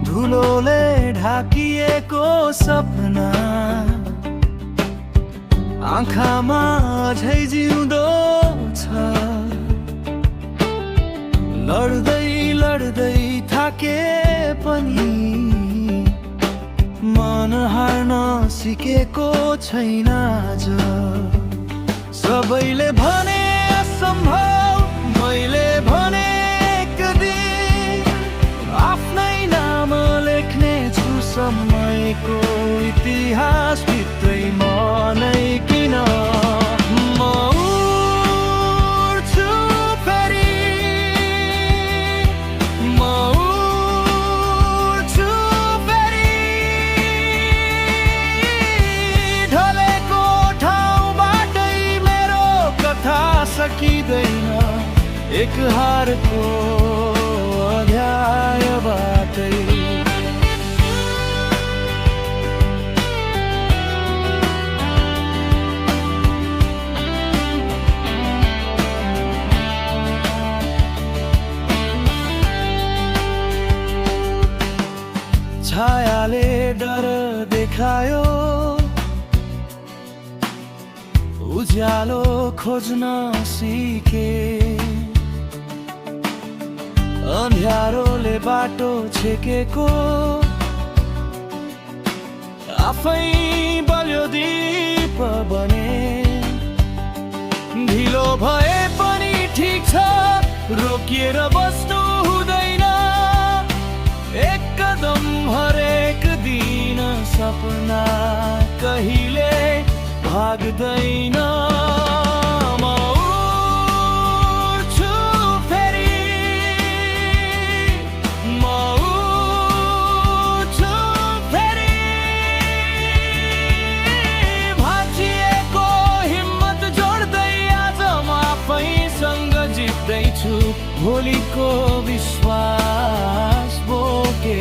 धुलोले ढाकिएको सपना आँखामा अझै जिउँदो छ। लड्दै लड्दै थाके पनि मन हार्न सिकेको छैन आज। सबैले भने असम्भव, मैले भने एक दिन आफ्नै नाम लेख्ने छु समयको इतिहास भित्रै मनै किन। म उड्छु फेरि, म उड्छु फेरि, ढलेको ठाउँबाटै मेरो कथा सकिँदैन, एक हारको अध्यायबाटै। छायाले डर देखायो, उज्यालो खोज्न सिके, अँध्यारोले बाटो छेकेको आफै बल्यो दीप बने। ढिलो भए पनि ठिक छ, रोकिएर बस्नु हुँदैन, एक कदम हरेक दिन, सपना कहिले भाग्दैन। म उड्छु फेरि, म उड्छु फेरि, भाँचिएको हिम्मत जोड्दै आज म आफैसँग जित्दैछु, भोलिको विश्वास बोके।